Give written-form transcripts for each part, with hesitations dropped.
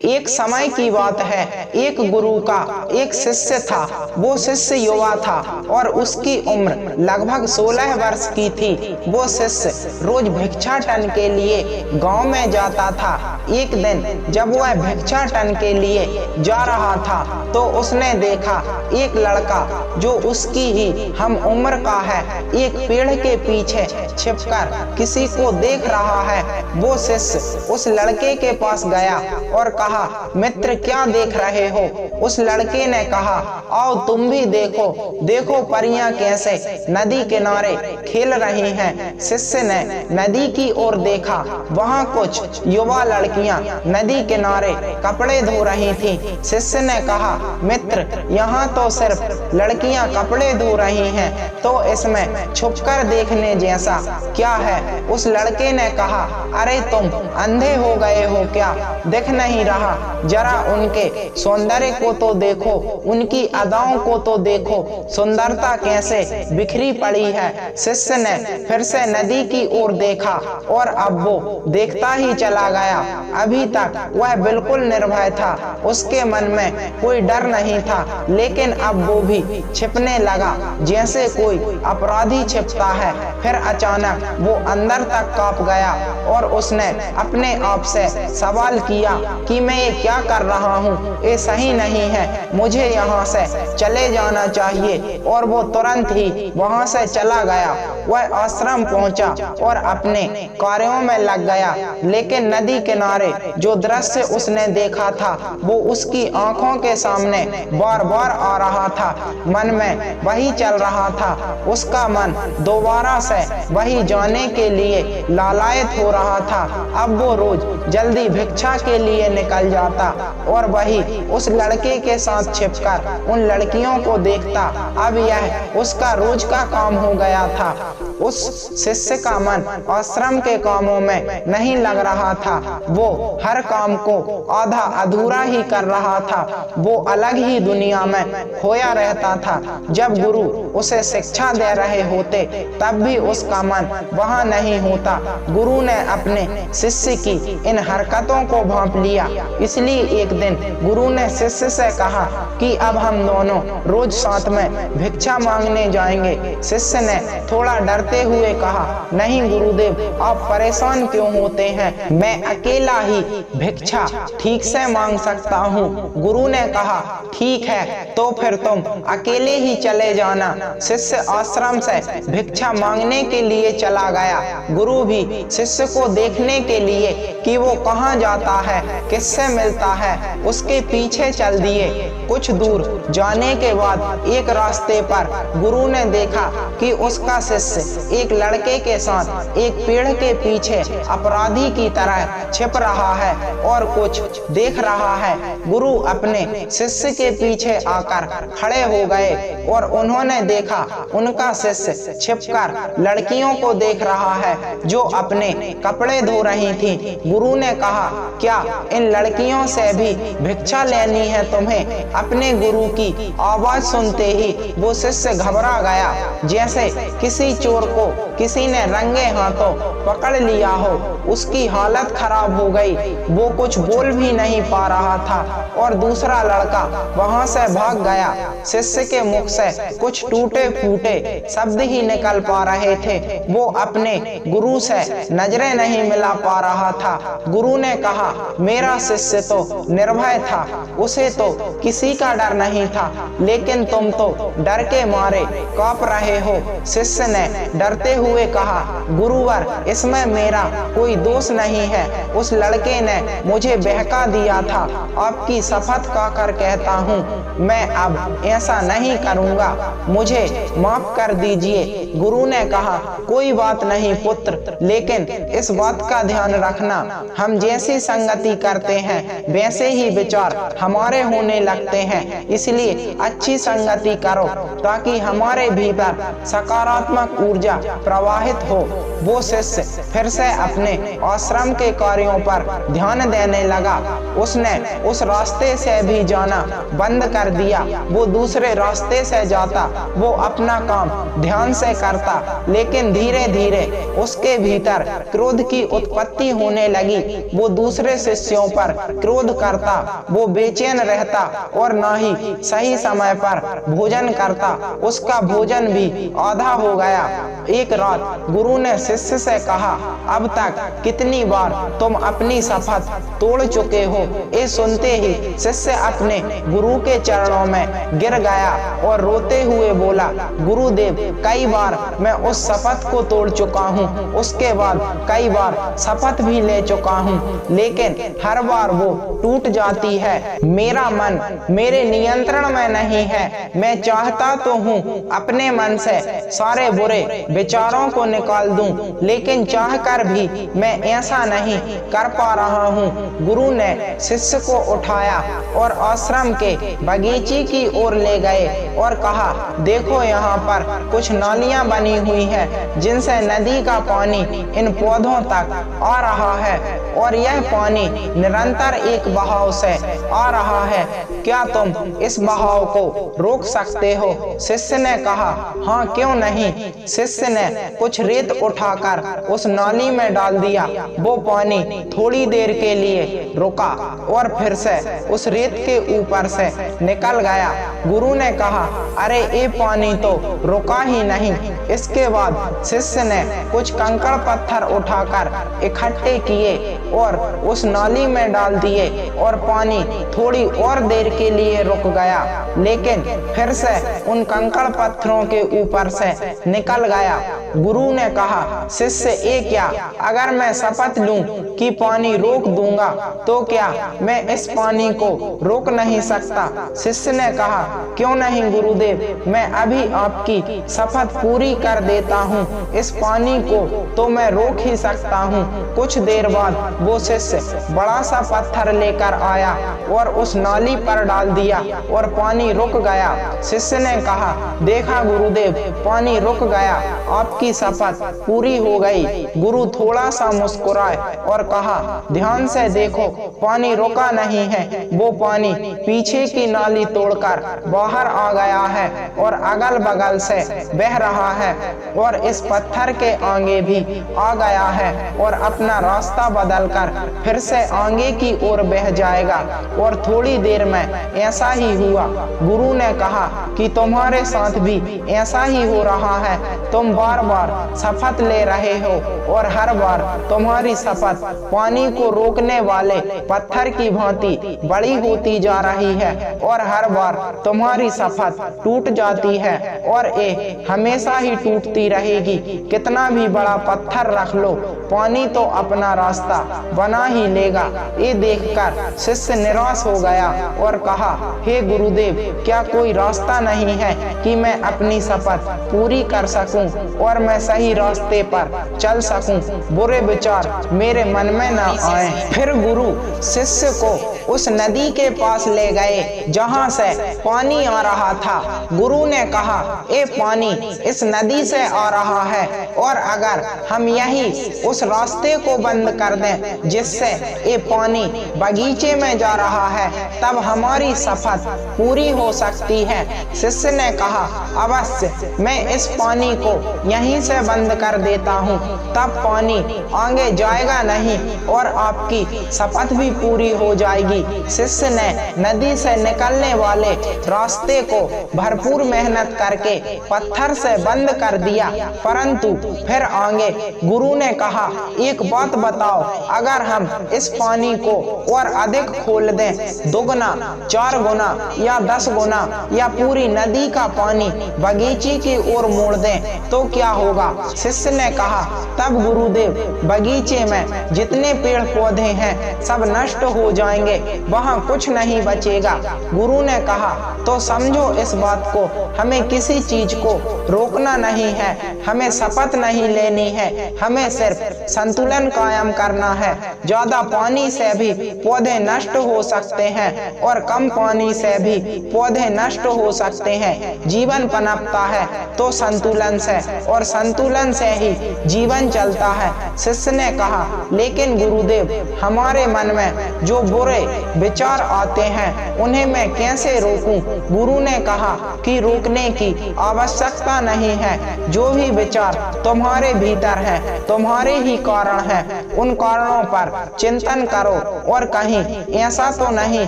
एक समय की बात है, एक गुरु का एक शिष्य था। वो शिष्य युवा था और उसकी उम्र लगभग 16 वर्ष की थी। वो शिष्य रोज भिक्षाटन के लिए गांव में जाता था। एक दिन जब वह भिक्षाटन के लिए जा रहा था तो उसने देखा एक लड़का जो उसकी ही हम उम्र का है, एक पेड़ के पीछे छिपकर किसी को देख रहा है। वो शिष्य उस लड़के के पास गया और कहा, मित्र क्या देख रहे हो? उस लड़के ने कहा, आओ तुम भी देखो, देखो परियां कैसे नदी किनारे खेल रही हैं। शिष्य ने नदी की ओर देखा, वहां कुछ युवा लड़कियां नदी किनारे कपड़े धो रही थीं। शिष्य ने कहा, मित्र यहाँ तो सिर्फ लड़कियां कपड़े धो रही हैं, तो इसमें छुपकर देखने जैसा क्या है? उस लड़के ने कहा, अरे तुम अंधे हो गए हो क्या? दिख नहीं रहा? जरा उनके सौंदर्य को तो देखो, उनकी अदाओं को तो देखो, सुंदरता कैसे बिखरी पड़ी है। शिष्य ने फिर से नदी की ओर देखा और अब वो देखता ही चला गया। अभी तक वह बिल्कुल निर्भय था, उसके मन में कोई डर नहीं था, लेकिन अब वो भी छिपने लगा जैसे कोई अपराधी छिपता है। फिर अचानक वो अंदर तक कांप गया और उसने अपने आप से सवाल किया कि मैं ये क्या कर रहा हूँ? ये सही नहीं है, मुझे यहाँ से चले जाना चाहिए। और वो तुरंत ही वहाँ से चला गया। वह आश्रम पहुँचा और अपने कार्यों में लग गया, लेकिन नदी किनारे जो दृश्य उसने देखा था वो उसकी आंखों के सामने बार बार आ रहा था। मन में वही चल रहा था। उसका मन दोबारा से वही जाने के लिए लालायत हो रहा था। अब वो रोज जल्दी भिक्षा के लिए निकल जाता और वही उस लड़के के साथ छिपकर उन लड़कियों को देखता। अब यह उसका रोज का काम हो गया था। उस शिष्य का मन आश्रम के कामों में नहीं लग रहा था। वो हर काम को आधा अधूरा ही कर रहा था। वो अलग ही दुनिया में खोया रहता था। जब गुरु उसे शिक्षा दे रहे होते तब भी उसका मन वहां नहीं होता। गुरु ने अपने शिष्य की इन हरकतों को भांप लिया। इसलिए एक दिन गुरु ने शिष्य से कहा कि अब हम दोनों रोज साथ में भिक्षा मांगने जाएंगे। शिष्य ने थोड़ा डरते हुए कहा, नहीं गुरुदेव, आप परेशान क्यों होते हैं? मैं अकेला ही भिक्षा ठीक से मांग सकता हूँ। गुरु ने कहा, ठीक है, तो फिर तुम अकेले ही चले जाना। शिष्य आश्रम से भिक्षा मांगने के लिए चला गया। गुरु भी शिष्य को देखने के लिए कि वो कहाँ जाता है, किससे मिलता है, उसके पीछे चल दिए। कुछ दूर जाने के बाद एक रास्ते पर गुरु ने देखा कि उसका शिष्य एक लड़के के साथ एक पेड़ के पीछे अपराधी की तरह छिप रहा है और कुछ देख रहा है। गुरु अपने शिष्य के पीछे आकर खड़े हो गए और उन्होंने देखा उनका शिष्य छिपकर लड़कियों को देख रहा है जो अपने कपड़े धो रही थी। गुरु ने कहा, क्या इन लड़कियों से भी भिक्षा लेनी है तुम्हें? अपने गुरु की आवाज सुनते ही वो शिष्य घबरा गया, जैसे किसी चोर को किसी ने रंगे हाथों पकड़ लिया हो। उसकी हालत खराब हो गई। वो कुछ बोल भी नहीं पा रहा था और दूसरा लड़का वहां से भाग गया। शिष्य के मुख से कुछ टूटे फूटे शब्द ही निकल पा रहे थे। वो अपने गुरु से नजरें नहीं मिला पा रहा था। गुरु ने कहा, मेरा शिष्य तो निर्भय था, उसे तो किसी का डर नहीं था, लेकिन तुम तो डर के मारे कांप रहे हो। शिष्य ने डरते हुए कहा, गुरुवर, इसमें मेरा कोई दोष नहीं है। उस लड़के ने मुझे बहका दिया था। आपकी शपथ खाकर कहता हूँ, मैं अब ऐसा नहीं करूँगा, मुझे माफ कर दीजिए। गुरु ने कहा, कोई बात नहीं पुत्र, लेकिन इस बात का ध्यान रखना, हम जैसी संगति करते हैं वैसे ही विचार हमारे होने लगते हैं। इसलिए अच्छी संगति करो ताकि हमारे भीतर सकारात्मक ऊर्जा प्रवाहित हो। वो शिष्य फिर से अपने आश्रम के कार्यों पर ध्यान देने लगा। उसने उस रास्ते से भी जाना बंद कर दिया। वो दूसरे रास्ते से जाता, वो अपना काम ध्यान से करता, लेकिन धीरे धीरे उसके भीतर क्रोध की उत्पत्ति होने लगी। वो दूसरे शिष्यों पर क्रोध करता, वो बेचैन रहता और ना ही सही समय पर भोजन करता। उसका भोजन भी आधा हो गया। एक रात गुरु ने शिष्य से कहा, अब तक कितनी बार तुम अपनी शपथ तोड़ चुके हो? ये सुनते ही शिष्य अपने गुरु के चरणों में गिर गया और रोते हुए बोला, गुरुदेव, कई बार मैं उस शपथ को तोड़ चुका हूँ। उसके बाद कई बार शपथ भी ले चुका हूँ, लेकिन हर बार वो टूट जाती है। मेरा मन मेरे नियंत्रण में नहीं है। मैं चाहता तो हूँ अपने मन से सारे बुरे विचारों को निकाल दूं, लेकिन चाहकर भी मैं ऐसा नहीं कर पा रहा हूँ। गुरु ने शिष्य को उठाया और आश्रम के बगीचे की ओर ले गए और कहा, देखो, यहाँ पर कुछ नालियां बनी हुई हैं, जिनसे नदी का पानी इन पौधों तक आ रहा है और यह पानी निरंतर एक बहाव से आ रहा है। क्या तुम इस बहाव को रोक सकते हो? शिष्य ने कहा, हाँ, क्यों नहीं। शिष्य ने कुछ रेत उठाकर उस नाली में डाल दिया। वो पानी थोड़ी देर के लिए रुका और फिर से उस रेत के ऊपर से निकल गया। गुरु ने कहा, अरे ये पानी तो रुका ही नहीं। इसके बाद शिष्य ने कुछ कंकड़ पत्थर उठाकर इकट्ठे किए और उस नाली में डाल दिए और पानी थोड़ी और देर के लिए रुक गया, लेकिन फिर से उन कंकड़ पत्थरों के ऊपर से निकल गया। गुरु ने कहा, शिष्य, ये क्या? अगर मैं शपथ लूं कि पानी रोक दूंगा, तो क्या मैं इस पानी को रोक नहीं सकता? शिष्य ने कहा, क्यों नहीं गुरुदेव, मैं अभी आपकी शपथ पूरी कर देता हूँ। इस पानी को तो मैं रोक ही सकता हूँ। कुछ देर बाद वो शिष्य बड़ा सा पत्थर लेकर आया और उस नाली पर डाल दिया और पानी रुक गया। शिष्य ने कहा, देखा गुरुदेव, पानी रुक गया, आपकी शपथ पूरी हो गई। गुरु थोड़ा सा मुस्कुराए और कहा, ध्यान से देखो, पानी रुका नहीं है। वो पानी पीछे की नाली तोड़कर बाहर आ गया है और अगल बगल से बह रहा है और इस पत्थर के आगे भी आ गया है और अपना रास्ता बदलकर फिर से आगे की ओर बह जाएगा। और थोड़ी देर में ऐसा ही हुआ। गुरु ने कहा कि तुम्हारे साथ भी ऐसा ही हो रहा है। तुम बार बार शपथ ले रहे हो और हर बार तुम्हारी शपथ पानी को रोकने वाले पत्थर की भांति बड़ी होती जा रही है और हर बार तुम्हारी शपथ टूट जाती है और ये हमेशा ही टूटती रहेगी। कितना भी बड़ा पत्थर रख लो, पानी तो अपना रास्ता बना ही लेगा। ये देखकर शिष्य निराश हो गया और कहा, हे गुरुदेव, क्या कोई रास्ता नहीं है कि मैं अपनी शपथ पूरी कर सकूं और मैं सही रास्ते पर चल सकूं, बुरे विचार मेरे मन में न आए। फिर गुरु शिष्य को उस नदी के पास ले गए जहां से पानी आ रहा था। गुरु ने कहा, ये पानी इस नदी से आ रहा है और अगर हम यही उस रास्ते को बंद कर दें जिससे ये पानी बगीचे में जा रहा है, तब हमारी शपथ पूरी हो सकती है। शिष्य ने कहा, अवश्य, मैं इस पानी को यहीं से बंद कर देता हूँ, तब पानी आगे जाएगा नहीं और आपकी शपथ भी पूरी हो जाएगी। शिष्य ने नदी से निकलने वाले रास्ते को भरपूर मेहनत करके पत्थर से बंद कर दिया, परंतु फिर आगे गुरु ने कहा, एक बात बताओ, अगर हम इस पानी को और अधिक खोल दें, दुगना, 4 गुना या 10 गुना या पूरी नदी का पानी बगीचे की ओर मोड़ दें, तो क्या होगा? शिष्य ने कहा, तब गुरुदेव, बगीचे में जितने पेड़ पौधे हैं सब नष्ट हो जाएंगे वहाँ कुछ नहीं बचेगा। गुरु ने कहा, तो समझो इस बात को, हमें किसी चीज को रोकना नहीं है, हमें शपथ नहीं लेनी है, हमें सिर्फ संतुलन कायम करना है। ज्यादा पानी से भी पौधे नष्ट हो सकते हैं और कम पानी से भी पौधे नष्ट हो सकते हैं। जीवन पनपता है तो संतुलन से, और संतुलन से ही जीवन चलता है। शिष्य ने कहा, लेकिन गुरुदेव, हमारे मन में जो बुरे विचार आते हैं उन्हें मैं कैसे रोकूं? गुरु ने कहा कि रोकने की आवश्यकता नहीं है। जो भी विचार तुम्हारे भीतर है, तुम्हारे ही कारण है, उन कारणों पर चिंतन करो। और कहीं ऐसा तो नहीं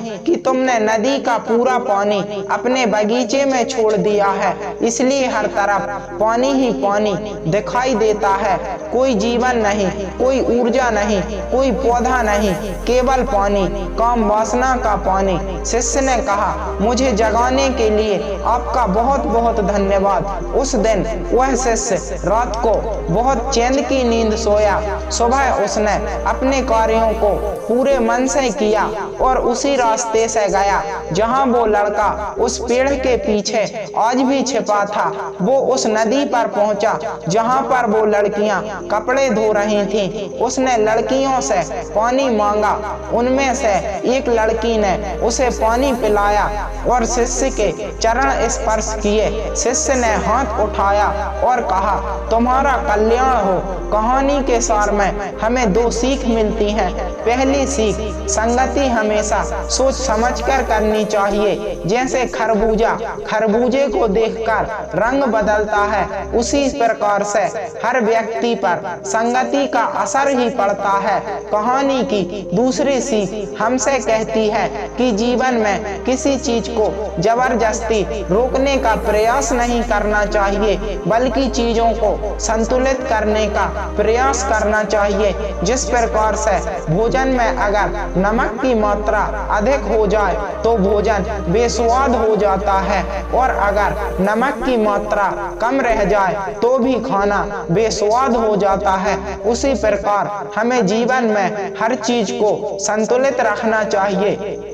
कि तुमने नदी का पूरा पानी अपने बगीचे में छोड़ दिया है, इसलिए हर तरफ पानी ही पानी दिखाई देता है। कोई जीवन नहीं, कोई ऊर्जा नहीं, कोई पौधा नहीं, केवल पानी, काम वासना का पानी। शिष्य ने कहा, मुझे जगाने के लिए आपका बहुत बहुत धन्यवाद। उस दिन वह शिष्य रात को बहुत चैन की नींद सोया। सुबह उसने अपने कार्यों को पूरे मन से किया और उसी रास्ते से गया जहां वो लड़का उस पेड़ के पीछे आज भी छिपा था। वो उस नदी पर पहुंचा जहां पर वो लड़कियां कपड़े धो रही थीं। उसने लड़कियों से पानी मांगा। उनमें से एक लड़की ने उसे पानी पिलाया और शिष्य के चरण स्पर्श किए। शिष्य ने हाथ उठाया और कहा, तुम्हारा कल्याण हो। कहानी के सार में हमें दो सीख मिलती हैं। पहली सीख, संगति हमेशा सोच समझकर करनी चाहिए। जैसे खरबूजे को देखकर रंग बदलता है, उसी प्रकार से हर व्यक्ति पर संगति का असर ही पड़ता है। कहानी की दूसरी सीख हमसे कहती है कि जीवन में किसी चीज को जबरदस्ती रोकने का प्रयास नहीं करना चाहिए, बल्कि चीजों को संतुलित करने का प्रयास करना चाहिए। जिस प्रकार से भोजन में अगर नमक की मात्रा अधिक हो जाए तो भोजन बेस्वाद हो जाता है, और अगर नमक की मात्रा कम रह जाए तो भी खाना बेस्वाद हो जाता है। उसी प्रकार हमें जीवन में हर चीज को संतुलित रखना चाहिए।